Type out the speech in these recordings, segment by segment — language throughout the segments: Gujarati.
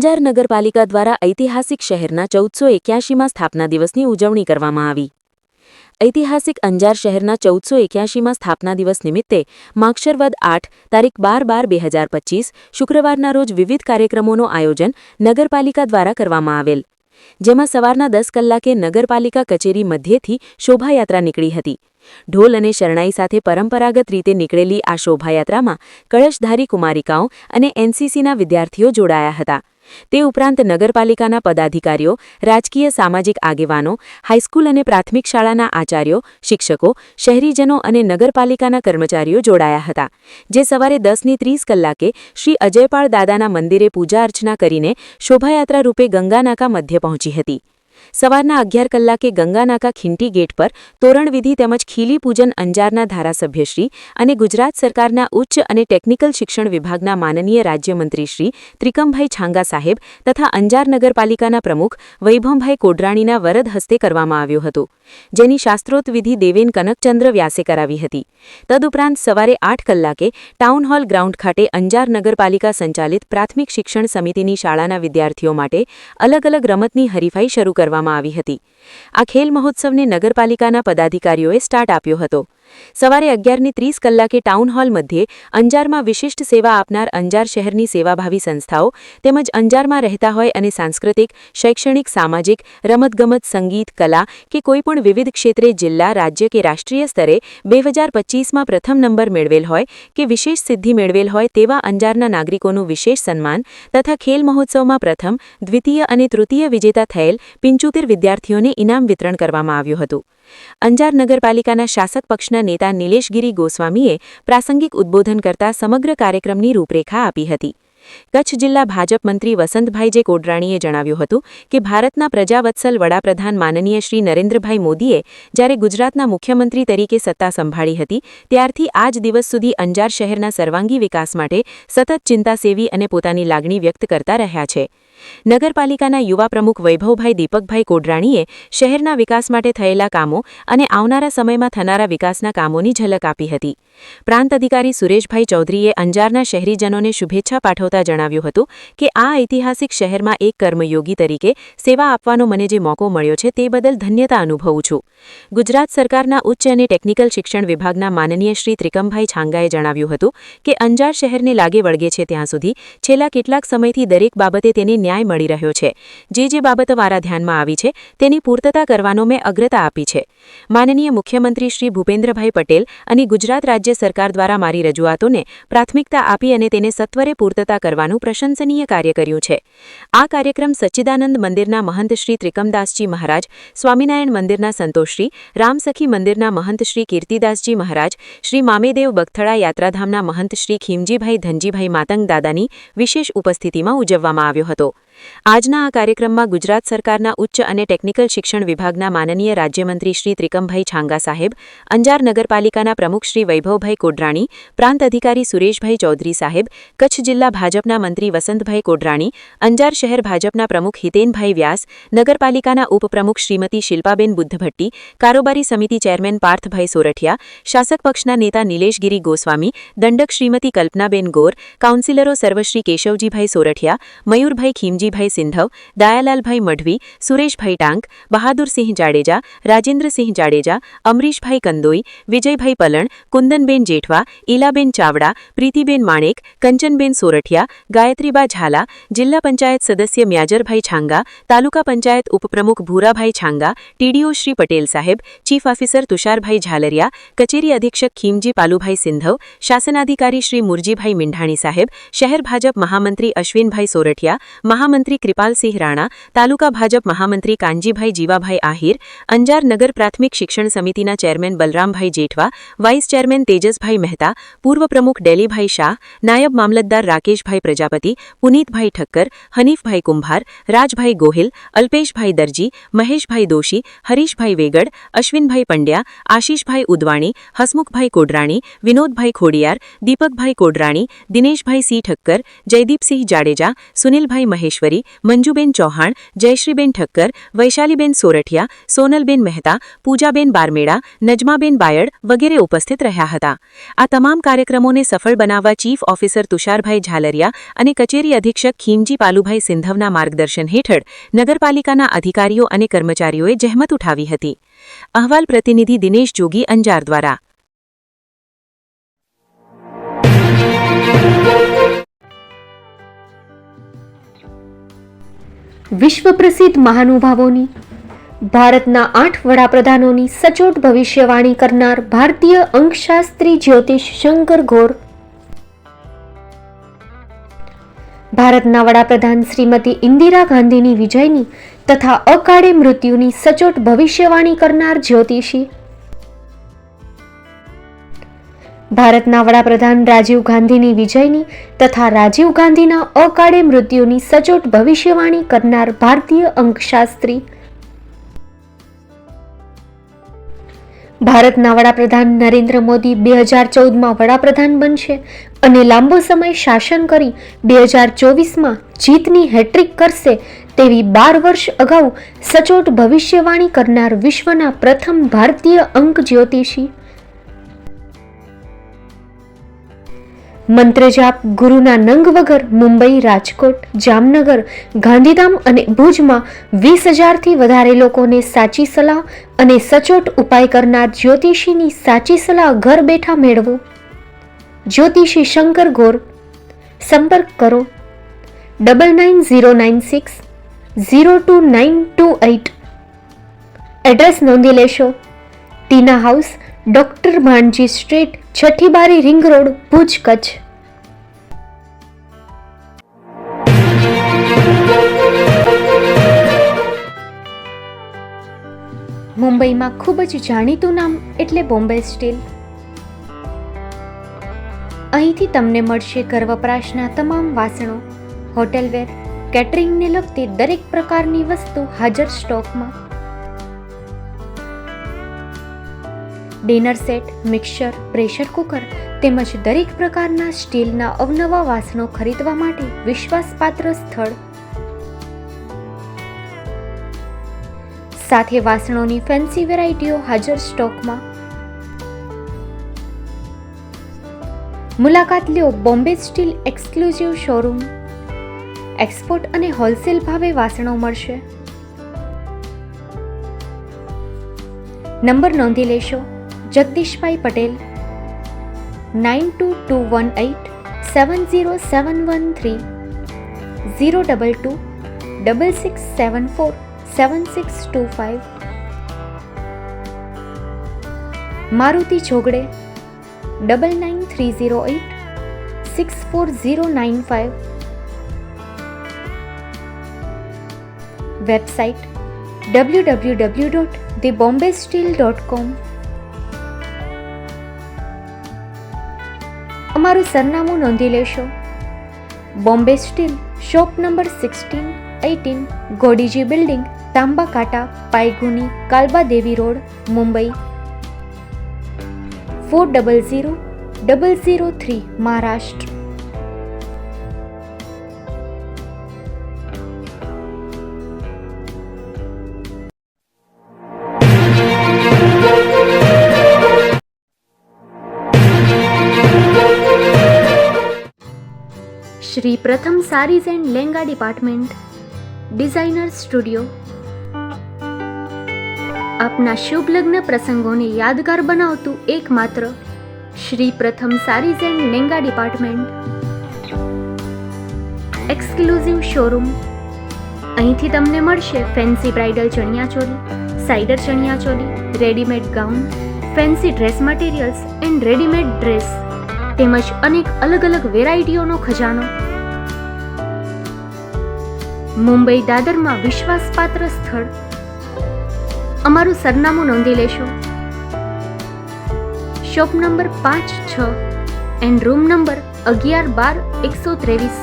અંજાર નગરપાલિકા દ્વારા ઐતિહાસિક શહેરના 1481માં સ્થાપના દિવસની ઉજવણી કરવામાં આવી. ઐતિહાસિક અંજાર શહેરના 1481માં સ્થાપના દિવસ નિમિત્તે માગશર વદ 8 તારીખ 12/12/2025 શુક્રવારના રોજ વિવિધ કાર્યક્રમોનું આયોજન નગરપાલિકા દ્વારા કરવામાં આવેલ, જેમાં સવારના 10 કલાકે નગરપાલિકા કચેરી મધ્યેથી શોભાયાત્રા નીકળી હતી. ઢોલ અને શરણાઈ સાથે પરંપરાગત રીતે નીકળેલી આ શોભાયાત્રામાં કળશધારી કુમારિકાઓ અને એનસીસીના વિદ્યાર્થીઓ જોડાયા હતા. તે ઉપરાંત નગરપાલિકાના પદાધિકારીઓ, રાજકીય સામાજિક આગેવાનો, હાઈસ્કૂલ અને પ્રાથમિક શાળાના આચાર્યો, શિક્ષકો, શહેરીજનો અને નગરપાલિકાના કર્મચારીઓ જોડાયા હતા, જે સવારે 10:30 કલાકે શ્રી અજયપાળ દાદાના મંદિરે પૂજા અર્ચના કરીને શોભાયાત્રા રૂપે ગંગાનાકા મધ્ય પહોંચી હતી. સવારના 11 કલાકે ગંગાનાકા ખીંટી ગેટ પર તોરણવિધિ તેમજ ખીલી પૂજન અંજારના ધારાસભ્યશ્રી અને ગુજરાત સરકારના ઉચ્ચ અને ટેકનિકલ શિક્ષણ વિભાગના માનનીય રાજ્યમંત્રી શ્રી ત્રિકમભાઈ છાંગા સાહેબ તથા અંજાર નગરપાલિકાના પ્રમુખ વૈભવભાઈ કોડરાણીના વરદ હસ્તે કરવામાં આવ્યું હતું, જેની શાસ્ત્રોક્ત વિધિ દેવેન કનકચંદ્ર વ્યાસે કરાવી હતી. તદુપરાંત સવારે 8 કલાકે ટાઉન હોલ ગ્રાઉન્ડ ખાતે અંજાર નગરપાલિકા સંચાલિત પ્રાથમિક શિક્ષણ સમિતિની શાળાના વિદ્યાર્થીઓ માટે અલગ અલગ રમતની હરીફાઈ શરૂ કરવામાં આવી હતી. આ ખેલ મહોત્સવને નગરપાલિકાના પદાધિકારીઓએ સ્ટાર્ટ આપ્યો હતો. સવારે 11:30 કલાકે ટાઉન હોલ મધ્યે અંજારમાં વિશિષ્ટ સેવા આપનાર અંજાર શહેરની સેવાભાવી સંસ્થાઓ તેમજ અંજારમાં રહેતા હોય અને સાંસ્કૃતિક, શૈક્ષણિક, સામાજિક, રમતગમત, સંગીત, કલા કે કોઈપણ વિવિધ ક્ષેત્રે જિલ્લા, રાજ્ય કે રાષ્ટ્રીય સ્તરે 2025માં પ્રથમ નંબર મેળવેલ હોય કે વિશેષ સિદ્ધિ મેળવેલ હોય તેવા અંજારના નાગરિકોનું વિશેષ સન્માન તથા ખેલ મહોત્સવમાં પ્રથમ, દ્વિતીય અને તૃતીય વિજેતા થયેલ 75 વિદ્યાર્થીઓને ઇનામ વિતરણ કરવામાં આવ્યું હતું. અંજાર નગરપાલિકાના શાસક પક્ષના નેતા નિલેશગીરી ગોસ્વામીએ પ્રાસંગિક ઉદ્બોધન કરતા સમગ્ર કાર્યક્રમની રૂપરેખા આપી હતી. કચ્છ જિલ્લા ભાજપ મંત્રી વસંતભાઈ જે કોડરાણીએ જણાવ્યું હતું કે ભારતના પ્રજાવત્સલ વડાપ્રધાન માનનીય શ્રી નરેન્દ્રભાઈ મોદીએ જ્યારે ગુજરાતના મુખ્યમંત્રી તરીકે સત્તા સંભાળી હતી ત્યારથી આજ દિવસ સુધી અંજાર શહેરના સર્વાંગી વિકાસ માટે સતત ચિંતાસેવી અને પોતાની લાગણી વ્યક્ત કરતા રહ્યા છે. નગરપાલિકાના યુવા પ્રમુખ વૈભવભાઈ દીપકભાઈ કોડરાણીએ શહેરના વિકાસ માટે થયેલા કામો અને આવનારા સમયમાં થનારા વિકાસના કામોની ઝલક આપી હતી. પ્રાંત અધિકારી સુરેશભાઈ ચૌધરીએ અંજારના શહેરીજનોને શુભેચ્છા પાઠવતા જણાવ્યું હતું કે આ ઐતિહાસિક શહેરમાં એક કર્મયોગી તરીકે સેવા આપવાનો મને જે મોકો મળ્યો છે તે બદલ ધન્યતા અનુભવું છું. ગુજરાત સરકારના ઉચ્ચ અને ટેકનિકલ શિક્ષણ વિભાગના માનનીય શ્રી ત્રિકમભાઈ છાંગાએ જણાવ્યું હતું કે અંજાર શહેરને લાગે વળગે છે ત્યાં સુધી છેલ્લા કેટલાક સમયથી દરેક બાબતે તેને ન્યાય મળી રહ્યો છે. જે બાબતો મારા ધ્યાનમાં આવી છે તેની પૂર્તતા કરવાનો મેં અગ્રતા આપી છે. માનનીય મુખ્યમંત્રી શ્રી ભૂપેન્દ્રભાઈ પટેલ અને ગુજરાત રાજ્ય સરકાર દ્વારા મારી રજૂઆતોને પ્રાથમિકતા આપી અને તેને સત્વરે પૂર્તતા કરવાનું પ્રશંસનીય કાર્ય કર્યું છે. આ કાર્યક્રમ સચ્ચિદાનંદ મંદિરના મહંત શ્રી ત્રિકમદાસજી મહારાજ, સ્વામિનારાયણ મંદિરના સંતોષશ્રી, રામસખી મંદિરના મહંત શ્રી કીર્તિદાસજી મહારાજ, શ્રી મામેદેવ બગથળા યાત્રાધામના મહંત શ્રી ખીમજીભાઈ ધનજીભાઈ માતંગ દાદાની વિશેષ ઉપસ્થિતિમાં ઉજવવામાં આવ્યો હતો. આજના આ કાર્યક્રમમાં ગુજરાત સરકારના ઉચ્ચ અને ટેકનિકલ શિક્ષણ વિભાગના માનનીય રાજ્યમંત્રી શ્રી ત્રિકમભાઈ છાંગા સાહેબ, અંજાર નગરપાલિકાના પ્રમુખ શ્રી વૈભવભાઈ કોડરાણી, પ્રાંત અધિકારી સુરેશભાઈ ચૌધરી સાહેબ, કચ્છ જિલ્લા ભાજપના મંત્રી વસંતભાઈ કોડરાણી, અંજાર શહેર ભાજપના પ્રમુખ હિતેનભાઈ વ્યાસ, નગરપાલિકાના ઉપપ્રમુખ શ્રીમતી શિલ્પાબેન બુદ્ધભટ્ટી, કારોબારી સમિતિ ચેરમેન પાર્થભાઈ સોરઠિયા, શાસક પક્ષના નેતા નિલેશગીરી ગોસ્વામી, દંડક શ્રીમતી કલ્પનાબેન ગોર, કાઉન્સિલરો સર્વશ્રી કેશવજીભાઈ સોરઠિયા, મયુરભાઈ ખીમજીભાઈ સિંધવ, દયાલાલભાઈ મઢવી, સુરેશભાઈ ટાંક, બહાદુરસિંહ જાડેજા, રાજેન્દ્રસિંહ જાડેજા, અમરીશભાઈ કંદોઈ, વિજયભાઈ પલણ, કુંદનબેન જેઠવા, ઈલાબેન ચાવડા, પ્રીતિબેન માણેક, કંચનબેન સોરઠિયા, ગાયત્રીબા ઝાલા, જિલ્લા પંચાયત સદસ્ય મ્યાજરભાઈ છાંગા, તાલુકા પંચાયત ઉપપ્રમુખ ભૂરાભાઈ છાંગા, ટીડીઓ શ્રી પટેલ સાહેબ, ચીફ ઓફિસર તુષારભાઈ ઝાલરિયા, કચેરી અધિક્ષક ખીમજી પાલુભાઈ સિંધવ, શાસનાધિકારી શ્રી મુરજીભાઈ મીંઢાણી સાહેબ, શહેર ભાજપ મહામંત્રી અશ્વિનભાઈ સોરઠિયા, મહામંત્રી કૃપાલસિંહ રાણા, તાલુકા ભાજપ મહામંત્રી કાનજીભાઈ જીવાભાઈ આહિર, અંજાર નગર પ્રાથમિક શિક્ષણ સમિતિના chairman Balrambhai Jethwa, vice chairman Tejasbhai Mehta, પૂર્વ પ્રમુખ ડેલીભાઈ શાહ, નાયબ મામલતદાર રાકેશભાઈ પ્રજાપતિ, પુનીતભાઈ ઠક્કર, હનીફભાઈ કુંભાર, રાજભાઈ ગોહિલ, અલ્પેશભાઈ દરજી, મહેશભાઈ દોશી, હરીશભાઈ વેગડ, અશ્વિનભાઈ પંડ્યા, આશીષભાઈ ઉદવાણી, હસમુખભાઈ કોડરાણી, વિનોદભાઈ ખોડિયાર, દીપકભાઈ કોડરાણી, દિનેશભાઈ સી ઠક્કર, જયદીપસિંહ જાડેજા, સુનિલભાઈ મહેશ્વરી, ઈશ્વરી, મંજુબેન ચૌહાણ, જયશ્રીબેન ઠક્કર, વૈશાલીબેન સોરઠિયા, સોનલબેન મહેતા, પૂજાબેન બારમેડા, નજમાબેન બાયડ વગેરે ઉપસ્થિત રહ્યા હતા. આ તમામ કાર્યક્રમોને સફળ બનાવવા ચીફ ઓફિસર તુષારભાઈ ઝાલરિયા અને કચેરી અધિક્ષક ખીમજી પાલુભાઈ સિંધવના માર્ગદર્શન હેઠળ નગરપાલિકાના અધિકારીઓ અને કર્મચારીઓએ જહેમત ઉઠાવી હતી. અહેવાલ પ્રતિનિધિ દિનેશ જોગી, અંજાર દ્વારા. વિશ્વ પ્રસિદ્ધ મહાનુભાવોની, ભારતના 8 વડાપ્રધાનોની સચોટ ભવિષ્યવાણી કરનાર ભારતીય અંકશાસ્ત્રી જ્યોતિષ શંકર ઘોર, ભારતના વડાપ્રધાન શ્રીમતી ઇન્દિરા ગાંધીની વિજયની તથા અકાળે મૃત્યુની સચોટ ભવિષ્યવાણી કરનાર જ્યોતિષી, ભારતના વડાપ્રધાન રાજીવ ગાંધીની વિજયની તથા રાજીવ ગાંધીના અકાળે મૃત્યુની સચોટ ભવિષ્યવાણી કરનાર ભારતીય અંકશાસ્ત્રી, ભારતના વડાપ્રધાન નરેન્દ્ર મોદી 2014માં વડાપ્રધાન બનશે અને લાંબો સમય શાસન કરી 2024માં જીતની હેટ્રિક કરશે તેવી 12 વર્ષ અગાઉ સચોટ ભવિષ્યવાણી કરનાર વિશ્વના પ્રથમ ભારતીય અંક જ્યોતિષી, મંત્રજાપ ગુરુના નંગ વગર મુંબઈ, રાજકોટ, જામનગર, ગાંધીધામ અને ભુજમાં 20,000થી વધારે લોકોને સાચી સલાહ અને સચોટ ઉપાય કરનાર જ્યોતિષીની સાચી સલાહ ઘર બેઠા મેળવો. જ્યોતિષી શંકર ઘોર. સંપર્ક કરો 9909602928. એડ્રેસ નોંધી લેશો. ટીના હાઉસ, ડોક્ટર ભાણજી સ્ટ્રીટ, છઠ્ઠી બારી, રિંગ રોડ, ભુજ, કચ્છ. મુંબઈમાં ખૂબ જ જાણીતું નામ એટલે બોમ્બે સ્ટીલ. અહીંથી તમને મળશે ઘર વપરાશના તમામ વાસણો, હોટેલવેર, કેટરિંગને લગતી દરેક પ્રકારની વસ્તુ હાજર સ્ટોકમાં. Dinner set, mixer, pressure cooker તેમજ દરેક પ્રકારના સ્ટીલના અવનવા વાસણો ખરીદવા માટે વિશ્વાસપાત્ર સ્થળ. સાથે વાસણોની ફેન્સી વેરાયટીઓ હાજર સ્ટોકમાં. મુલાકાત લ્યો Bombay steel exclusive showroom. Export અને હોલસેલ ભાવે વાસણો મળશે. નંબર નોંધી લેશો. જગદીશભાઈ પટેલ 9221870713 022 6674 7625. મારુતિ જોગડે 9930864095. Website www.thebombasteel.com. અમારું સરનામું નોંધી લેશો. Bombay steel, shop number 16-18, Godiji building, Tamba Kanta, Pydhonie, Kalbadevi road, Mumbai 400003, Maharashtra. Shri Pratham saris and lehenga department, designer studio. આપના શુભ લગ્ન પ્રસંગોને યાદગાર બનાવતું એકમાત્ર Shri Pratham saris and lehenga department. Exclusive showroom. અહીંથી તમને મળશે fancy bridal chaniya choli, cider chaniya choli, readymade gown, fancy dress materials and readymade dress તેમજ અનેક અલગ અલગ વેરાયટીઓનો ખજાનો. મુંબઈ દાદરમાં વિશ્વાસપાત્ર સ્થળ. અમારું સરનામું નોંધી લેશો. Shop number 5-6 and room number 11-12-123,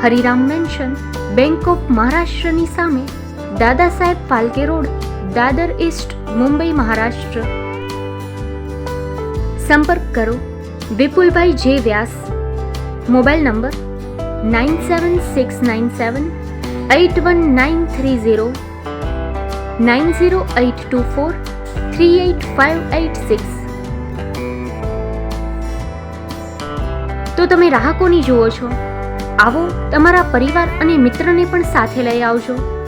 Hariram mansion, bank of મહારાષ્ટ્રની સામે, દાદા સાહેબ ફાલ્કે રોડ, દાદર ઈસ્ટ, મુંબઈ, મહારાષ્ટ્ર. સંપર્ક કરો વિપુલભાઈ જે વ્યાસ. Mobile number 97697 8193090824 38586. તો તમે રાહ કોની જુઓ છો? આવો, તમારા પરિવાર અને મિત્રને પણ સાથે લઈ આવજો.